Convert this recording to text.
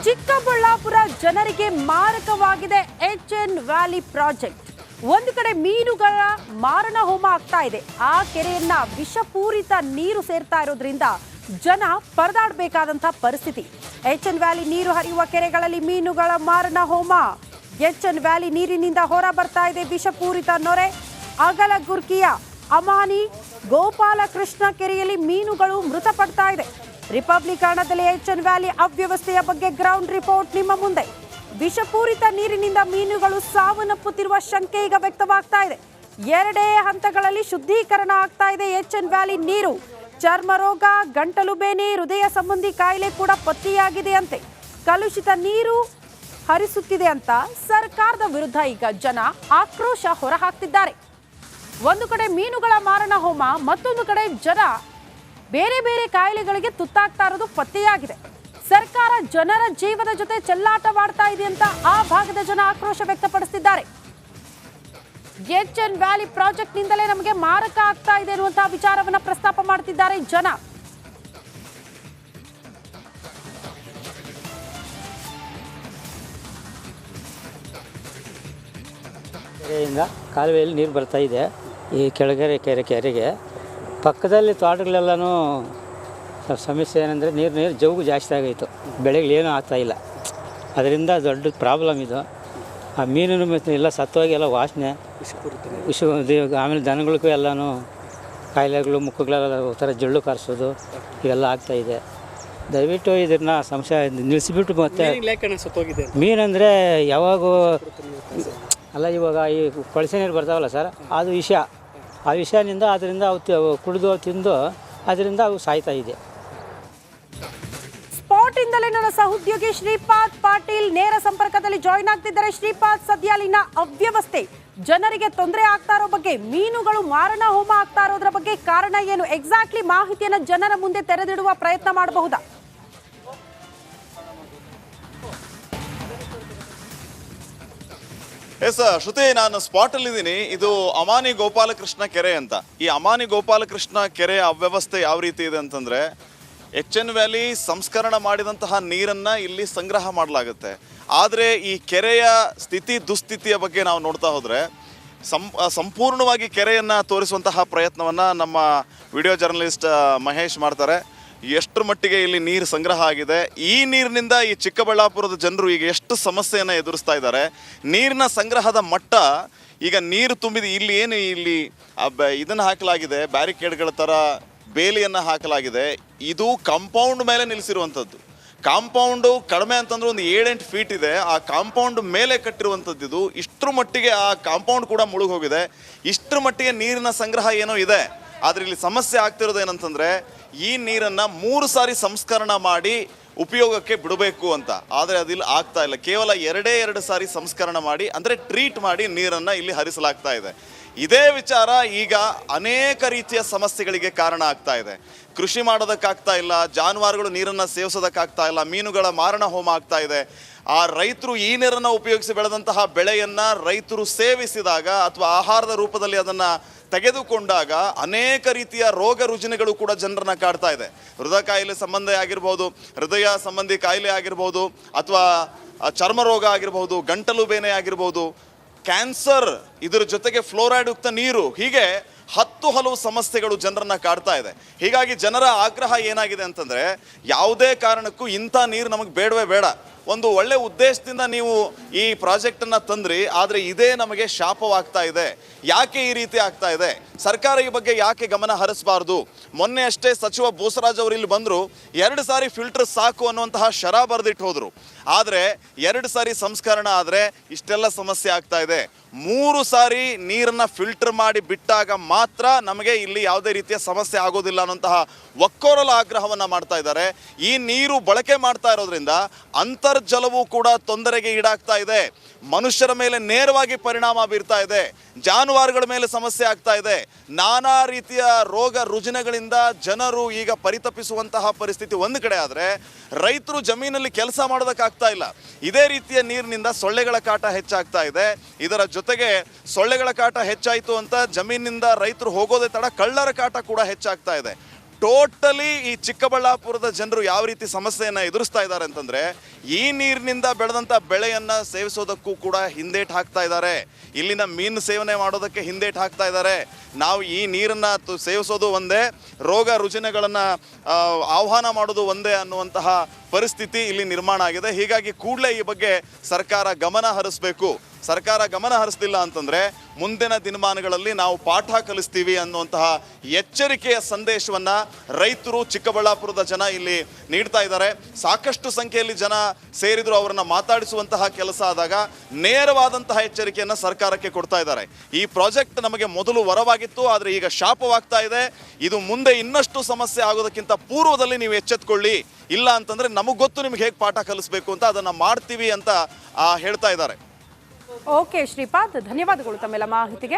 ಚಿಕ್ಕಬಳ್ಳಾಪುರ ಜನರಿಗೆ ಮಾರಕವಾಗಿದೆ H N valley project. ಒಂದು ಕಡೆ ಮೀನುಗಳ ಮಾರಣ ಹೋಮ ಆಗ್ತಾ ಇದೆ. ಆ ಕೆರೆಯನ್ನ ವಿಷಪೂರಿತ ನೀರು ಸೇರ್ತಾ ಇರೋದ್ರಿಂದ ಜನ ಪರದಾಡಬೇಕಾದಂತಹ ಪರಿಸ್ಥಿತಿ. ಎಚ್ಎನ್ ವ್ಯಾಲಿ ನೀರು ಹರಿಯುವ ಕೆರೆಗಳಲ್ಲಿ ಮೀನುಗಳ ಮಾರಣ ಹೋಮ. ಎಚ್ಎನ್ ವ್ಯಾಲಿ ನೀರಿನಿಂದ ಹೊರ ಬರ್ತಾ ಇದೆ ವಿಷಪೂರಿತ ನೊರೆ. ಅಗಲಗುರ್ಕಿಯ ಅಮಾನಿ ಗೋಪಾಲಕೃಷ್ಣ ಕೆರೆಯಲ್ಲಿ ಮೀನುಗಳು ಮೃತಪಡ್ತಾ ಇದೆ. ರಿಪಬ್ಲಿಕರಣದಲ್ಲಿ ಎಚ್ಎನ್ ವ್ಯಾಲಿ ಅವ್ಯವಸ್ಥೆಯ ಬಗ್ಗೆ ಗ್ರೌಂಡ್ ರಿಪೋರ್ಟ್ ನಿಮ್ಮ ಮುಂದೆ. ವಿಷಪೂರಿತ ನೀರಿನಿಂದ ಮೀನುಗಳು ಸಾವನ್ನಪ್ಪುತ್ತಿರುವ ಶಂಕೆ ಈಗ ವ್ಯಕ್ತವಾಗ್ತಾ ಇದೆ. ಎರಡೇ ಹಂತಗಳಲ್ಲಿ ಶುದ್ಧೀಕರಣ ಆಗ್ತಾ ಇದೆ ಎಚ್ಎನ್ ವ್ಯಾಲಿ ನೀರು. ಚರ್ಮ ರೋಗ, ಗಂಟಲು ಬೇನೆ, ಹೃದಯ ಸಂಬಂಧಿ ಕಾಯಿಲೆ ಕೂಡ ಪತ್ತೆಯಾಗಿದೆ ಅಂತೆ. ಕಲುಷಿತ ನೀರು ಹರಿಸುತ್ತಿದೆ ಅಂತ ಸರ್ಕಾರದ ವಿರುದ್ಧ ಈಗ ಜನ ಆಕ್ರೋಶ ಹೊರಹಾಕ್ತಿದ್ದಾರೆ. ಒಂದು ಕಡೆ ಮೀನುಗಳ ಮಾರಣ ಹೋಮ, ಮತ್ತೊಂದು ಕಡೆ ಜನ ಬೇರೆ ಬೇರೆ ಕಾಯಿಲೆಗಳಿಗೆ ತುತ್ತಾಗ್ತಾ ಇರೋದು ಪತ್ತೆಯಾಗಿದೆ. ಸರ್ಕಾರ ಜನರ ಜೀವದ ಜೊತೆ ಚೆಲ್ಲಾಟವಾಡ್ತಾ ಇದೆ ಅಂತ ಆ ಭಾಗದ ಜನ ಆಕ್ರೋಶ ವ್ಯಕ್ತಪಡಿಸುತ್ತಿದ್ದಾರೆ. ಎಚ್ಎನ್ ವ್ಯಾಲಿ ಪ್ರಾಜೆಕ್ಟ್ ನಿಂದಲೇ ನಮಗೆ ಮಾರಕ ಆಗ್ತಾ ಇದೆ ಅನ್ನುವಂತಹ ವಿಚಾರವನ್ನ ಪ್ರಸ್ತಾಪ ಮಾಡ್ತಿದ್ದಾರೆ ಜನ. ಕೆರೆಯಿಂದ ಕಾಲುವೆಯಲ್ಲಿ ನೀರು ಬರ್ತಾ ಇದೆ. ಈ ಕೆಳಗೆರೆ ಕೆರೆಗೆ ಪಕ್ಕದಲ್ಲಿ ತೋಟಗಳೆಲ್ಲನೂ ಸಮಸ್ಯೆ ಏನಂದರೆ ನೀರು ಜೌಗು ಜಾಸ್ತಿ ಆಗೋಯಿತು. ಬೆಳೆಗಳೇನೂ ಆಗ್ತಾಯಿಲ್ಲ. ಅದರಿಂದ ದೊಡ್ಡ ಪ್ರಾಬ್ಲಮ್ ಇದು. ಆ ಮೀನು ಎಲ್ಲ ಸತ್ತೋಗಿ ಎಲ್ಲ ವಾಸನೆ ವಿಷ. ಆಮೇಲೆ ದನಗಳಿಗೂ ಎಲ್ಲನೂ ಕಾಯಿಲೆಗಳು, ಮುಖಗಳೆಲ್ಲ ಥರ ಜಳ್ಳು ಕಾರಿಸೋದು ಇವೆಲ್ಲ ಆಗ್ತಾಯಿದೆ. ದಯವಿಟ್ಟು ಇದನ್ನು ಸಮಸ್ಯೆ ನಿಲ್ಲಿಸಿಬಿಟ್ಟು ಮತ್ತೆ ಮೀನಂದರೆ ಯಾವಾಗೂ ಅಲ್ಲ, ಇವಾಗ ಈ ಕೊಳಸೆ ನೀರು ಬರ್ತಾವಲ್ಲ ಸರ್, ಅದು ವಿಷ. ಆ ವಿಷಯದಿಂದ ಅದರಿಂದ ಅವು ಕುಡಿದು ತಿಂದು ಅದರಿಂದ ಅವು ಸಾಯ್ತಾ ಇದೆ. ಸ್ಪಾಟ್ ಇಂದಲೇ ನನ್ನ ಸಹೋದ್ಯೋಗಿ ಶ್ರೀಪಾದ್ ಪಾಟೀಲ್ ನೇರ ಸಂಪರ್ಕದಲ್ಲಿ ಜಾಯಿನ್ ಆಗ್ತಿದ್ದಾರೆ. ಶ್ರೀಪಾದ್, ಸದ್ಯ ಅಲ್ಲಿನ ಅವ್ಯವಸ್ಥೆ, ಜನರಿಗೆ ತೊಂದರೆ ಆಗ್ತಾ ಇರೋ ಬಗ್ಗೆ, ಮೀನುಗಳು ಮಾರಣ ಹೋಮ ಆಗ್ತಾ ಇರೋದ್ರ ಬಗ್ಗೆ ಕಾರಣ ಏನು, ಎಕ್ಸಾಕ್ಟ್ಲಿ ಮಾಹಿತಿಯನ್ನು ಜನರ ಮುಂದೆ ತೆರೆದಿಡುವ ಪ್ರಯತ್ನ ಮಾಡಬಹುದಾ? ಎಸ್ ಶ್ರುತಿ, ನಾನು ಸ್ಪಾಟಲ್ಲಿ ಇದ್ದೀನಿ. ಇದು ಅಮಾನಿ ಗೋಪಾಲಕೃಷ್ಣ ಕೆರೆ ಅಂತ. ಈ ಅಮಾನಿ ಗೋಪಾಲಕೃಷ್ಣ ಕೆರೆಯ ಅವ್ಯವಸ್ಥೆ ಯಾವ ರೀತಿ ಇದೆ ಅಂತಂದರೆ, ಎಚ್ಎನ್ ವ್ಯಾಲಿ ಸಂಸ್ಕರಣ ಮಾಡಿದಂತಹ ನೀರನ್ನು ಇಲ್ಲಿ ಸಂಗ್ರಹ ಮಾಡಲಾಗುತ್ತೆ. ಆದರೆ ಈ ಕೆರೆಯ ದುಸ್ಥಿತಿಯ ಬಗ್ಗೆ ನಾವು ನೋಡ್ತಾ ಹೋದರೆ ಸಂಪೂರ್ಣವಾಗಿ ಕೆರೆಯನ್ನು ತೋರಿಸುವಂತಹ ಪ್ರಯತ್ನವನ್ನು ನಮ್ಮ ವಿಡಿಯೋ ಜರ್ನಲಿಸ್ಟ್ ಮಹೇಶ್ ಮಾಡ್ತಾರೆ. ಎಷ್ಟರ ಮಟ್ಟಿಗೆ ಇಲ್ಲಿ ನೀರು ಸಂಗ್ರಹ ಆಗಿದೆ, ಈ ನೀರಿನಿಂದ ಈ ಚಿಕ್ಕಬಳ್ಳಾಪುರದ ಜನರು ಈಗ ಎಷ್ಟು ಸಮಸ್ಯೆಯನ್ನು ಎದುರಿಸ್ತಾ ಇದ್ದಾರೆ. ನೀರಿನ ಸಂಗ್ರಹದ ಮಟ್ಟ ಈಗ ನೀರು ತುಂಬಿದ ಇಲ್ಲಿ ಇದನ್ನು ಹಾಕಲಾಗಿದೆ, ಬ್ಯಾರಿಕೇಡ್ಗಳ ಥರ ಬೇಲಿಯನ್ನು ಹಾಕಲಾಗಿದೆ. ಇದು ಕಾಂಪೌಂಡ್ ಮೇಲೆ ನಿಲ್ಲಿಸಿರುವಂಥದ್ದು. ಕಾಂಪೌಂಡು ಕಡಿಮೆ ಅಂತಂದ್ರೆ ಒಂದು 7-8 ಫೀಟ್ ಇದೆ. ಆ ಕಾಂಪೌಂಡ್ ಮೇಲೆ ಕಟ್ಟಿರುವಂಥದ್ದು ಇದು. ಇಷ್ಟರ ಮಟ್ಟಿಗೆ ಆ ಕಾಂಪೌಂಡ್ ಕೂಡ ಮುಳುಗೋಗಿದೆ. ಇಷ್ಟರ ಮಟ್ಟಿಗೆ ನೀರಿನ ಸಂಗ್ರಹ ಏನೋ ಇದೆ. ಆದರೆ ಇಲ್ಲಿ ಸಮಸ್ಯೆ ಆಗ್ತಿರೋದು ಏನಂತಂದರೆ, ಈ ನೀರನ್ನು 3 ಸಾರಿ ಸಂಸ್ಕರಣ ಮಾಡಿ ಉಪಯೋಗಕ್ಕೆ ಬಿಡಬೇಕು ಅಂತ. ಆದರೆ ಅದಿಲ್ಲಿ ಆಗ್ತಾ ಇಲ್ಲ. ಕೇವಲ 2 ಸಾರಿ ಸಂಸ್ಕರಣ ಮಾಡಿ, ಅಂದರೆ ಟ್ರೀಟ್ ಮಾಡಿ ನೀರನ್ನು ಇಲ್ಲಿ ಹರಿಸಲಾಗ್ತಾ ಇದೆ. ಇದೇ ವಿಚಾರ ಈಗ ಅನೇಕ ರೀತಿಯ ಸಮಸ್ಯೆಗಳಿಗೆ ಕಾರಣ ಆಗ್ತಾ ಇದೆ. ಕೃಷಿ ಮಾಡೋದಕ್ಕಾಗ್ತಾ ಇಲ್ಲ, ಜಾನುವಾರುಗಳು ನೀರನ್ನು ಸೇವಿಸೋದಕ್ಕಾಗ್ತಾ ಇಲ್ಲ, ಮೀನುಗಳ ಮಾರಣ ಹೋಮ ಆಗ್ತಾ ಇದೆ. ಆ ರೈತರು ಈ ನೀರನ್ನು ಉಪಯೋಗಿಸಿ ಬೆಳೆದಂತಹ ಬೆಳೆಯನ್ನು ರೈತರು ಸೇವಿಸಿದಾಗ ಅಥವಾ ಆಹಾರದ ರೂಪದಲ್ಲಿ ಅದನ್ನು ತೆಗೆದುಕೊಂಡಾಗ ಅನೇಕ ರೀತಿಯ ರೋಗ ರುಜಿನಗಳು ಕೂಡ ಜನರನ್ನ ಕಾಡ್ತಾ ಇದೆ. ಹೃದಯ ಸಂಬಂಧಿ ಕಾಯಿಲೆ ಆಗಿರ್ಬೋದು, ಅಥವಾ ಚರ್ಮ ರೋಗ ಆಗಿರ್ಬೋದು, ಗಂಟಲು ಬೇನೆ ಆಗಿರ್ಬೋದು, ಕ್ಯಾನ್ಸರ್, ಇದರ ಜೊತೆಗೆ ಫ್ಲೋರೈಡ್ ಯುಕ್ತ ನೀರು, ಹೀಗೆ 10 ಹಲವು ಸಮಸ್ಯೆಗಳು ಜನರನ್ನ ಕಾಡ್ತಾ ಇದೆ. ಹೀಗಾಗಿ ಜನರ ಆಗ್ರಹ ಏನಾಗಿದೆ ಅಂತಂದರೆ, ಯಾವುದೇ ಕಾರಣಕ್ಕೂ ಇಂಥ ನೀರು ನಮಗೆ ಬೇಡವೇ ಬೇಡ. ಒಂದು ಒಳ್ಳೆ ಉದ್ದೇಶದಿಂದ ನೀವು ಈ ಪ್ರಾಜೆಕ್ಟನ್ನು ತಂದ್ರಿ, ಆದರೆ ಇದೇ ನಮಗೆ ಶಾಪವಾಗ್ತಾ ಇದೆ. ಯಾಕೆ ಈ ರೀತಿ ಆಗ್ತಾ ಇದೆ? ಸರ್ಕಾರ ಈ ಬಗ್ಗೆ ಯಾಕೆ ಗಮನ ಹರಿಸಬಾರ್ದು? ಮೊನ್ನೆ ಅಷ್ಟೇ ಸಚಿವ ಬೋಸರಾಜ್ ಅವರು ಇಲ್ಲಿ ಬಂದರು, 2 ಸಾರಿ ಫಿಲ್ಟರ್ ಸಾಕು ಅನ್ನುವಂತಹ ಶರ ಬರೆದಿಟ್ಟು ಹೋದರು. ಆದರೆ 2 ಸಾರಿ ಸಂಸ್ಕರಣ ಆದರೆ ಇಷ್ಟೆಲ್ಲ ಸಮಸ್ಯೆ ಆಗ್ತಾ ಇದೆ. 3 ಸಾರಿ ನೀರನ್ನು ಫಿಲ್ಟರ್ ಮಾಡಿ ಬಿಟ್ಟಾಗ ಮಾತ್ರ ನಮಗೆ ಇಲ್ಲಿ ಯಾವುದೇ ರೀತಿಯ ಸಮಸ್ಯೆ ಆಗೋದಿಲ್ಲ ಅನ್ನೋಂತಹ ಒಕ್ಕೊರಲ ಆಗ್ರಹವನ್ನು ಮಾಡ್ತಾ ಇದ್ದಾರೆ. ಈ ನೀರು ಬಳಕೆ ಮಾಡ್ತಾ ಇರೋದ್ರಿಂದ ಅಂತರ್ಜಲವೂ ಕೂಡ ತೊಂದರೆಗೆ ಈಡಾಗ್ತಾ ಇದೆ. ಮನುಷ್ಯರ ಮೇಲೆ ನೇರವಾಗಿ ಪರಿಣಾಮ ಬೀರ್ತಾ ಇದೆ. ಜಾನುವಾರುಗಳ ಮೇಲೆ ಸಮಸ್ಯೆ ಆಗ್ತಾ ಇದೆ. ನಾನಾ ರೀತಿಯ ರೋಗ ರುಜಿನಗಳಿಂದ ಜನರು ಈಗ ಪರಿತಪಿಸುವಂತಹ ಪರಿಸ್ಥಿತಿ ಒಂದು ಕಡೆ ಆದರೆ, ರೈತರು ಜಮೀನಲ್ಲಿ ಕೆಲಸ ಮಾಡೋದಕ್ಕಾಗ್ತಾ ಇಲ್ಲ. ಇದೇ ರೀತಿಯ ನೀರಿನಿಂದ ಸೊಳ್ಳೆಗಳ ಕಾಟ ಹೆಚ್ಚಾಗ್ತಾ ಇದೆ. ಇದರ ಜೊತೆಗೆ ಸೊಳ್ಳೆಗಳ ಕಾಟ ಹೆಚ್ಚಾಯಿತು ಅಂತ ಜಮೀನಿನಿಂದ ರೈತರು ಹೋಗೋದೇ ತಡ, ಕಳ್ಳರ ಕಾಟ ಕೂಡ ಹೆಚ್ಚಾಗ್ತಾ ಇದೆ. ಟೋಟಲಿ ಈ ಚಿಕ್ಕಬಳ್ಳಾಪುರದ ಜನರು ಯಾವ ರೀತಿ ಸಮಸ್ಯೆಯನ್ನು ಎದುರಿಸ್ತಾ ಇದ್ದಾರೆ ಅಂತಂದರೆ, ಈ ನೀರಿನಿಂದ ಬೆಳೆದಂಥ ಬೆಳೆಯನ್ನು ಸೇವಿಸೋದಕ್ಕೂ ಕೂಡ ಹಿಂದೇಟು ಹಾಕ್ತಾ ಇದ್ದಾರೆ. ಇಲ್ಲಿನ ಮೀನು ಸೇವನೆ ಮಾಡೋದಕ್ಕೆ ಹಿಂದೇಟು ಹಾಕ್ತಾ ಇದ್ದಾರೆ. ನಾವು ಈ ನೀರನ್ನು ಸೇವಿಸೋದು ಒಂದೇ, ರೋಗ ರುಜಿನಗಳನ್ನು ಆಹ್ವಾನ ಮಾಡೋದು ಒಂದೇ ಅನ್ನುವಂತಹ ಪರಿಸ್ಥಿತಿ ಇಲ್ಲಿ ನಿರ್ಮಾಣ ಆಗಿದೆ. ಹೀಗಾಗಿ ಕೂಡಲೇ ಈ ಬಗ್ಗೆ ಸರ್ಕಾರ ಗಮನ ಹರಿಸಬೇಕು. ಸರ್ಕಾರ ಗಮನ ಹರಿಸಲಿಲ್ಲ ಅಂತಂದರೆ ಮುಂದಿನ ದಿನಮಾನಗಳಲ್ಲಿ ನಾವು ಪಾಠ ಕಲಿಸ್ತೀವಿ ಅನ್ನುವಂತಹ ಎಚ್ಚರಿಕೆಯ ಸಂದೇಶವನ್ನು ರೈತರು, ಚಿಕ್ಕಬಳ್ಳಾಪುರದ ಜನ ಇಲ್ಲಿ ನೀಡ್ತಾ ಇದ್ದಾರೆ. ಸಾಕಷ್ಟು ಸಂಖ್ಯೆಯಲ್ಲಿ ಜನ ಸೇರಿದ್ರು, ಅವರನ್ನು ಮಾತಾಡಿಸುವಂತಹ ಕೆಲಸ ಆದಾಗ ನೇರವಾದಂತಹ ಎಚ್ಚರಿಕೆಯನ್ನು ಸರ್ಕಾರಕ್ಕೆ ಕೊಡ್ತಾ ಇದ್ದಾರೆ. ಈ ಪ್ರಾಜೆಕ್ಟ್ ನಮಗೆ ಮೊದಲು ವರವಾಗಿತ್ತು, ಆದರೆ ಈಗ ಶಾಪವಾಗ್ತಾ ಇದೆ. ಇದು ಮುಂದೆ ಇನ್ನಷ್ಟು ಸಮಸ್ಯೆ ಆಗೋದಕ್ಕಿಂತ ಪೂರ್ವದಲ್ಲಿ ನೀವು ಎಚ್ಚೆತ್ಕೊಳ್ಳಿ, ಇಲ್ಲ ಅಂತಂದರೆ ನಮಗೆ ಗೊತ್ತು ನಿಮ್ಗೆ ಹೇಗೆ ಪಾಠ ಕಲಿಸ್ಬೇಕು ಅಂತ, ಅದನ್ನು ಮಾಡ್ತೀವಿ ಅಂತ ಹೇಳ್ತಾ ಇದ್ದಾರೆ. ಓಕೆ ಶ್ರೀಪಾದ್, ಧನ್ಯವಾದಗಳು ತಮ್ಮೆಲ್ಲ ಮಾಹಿತಿಗೆ.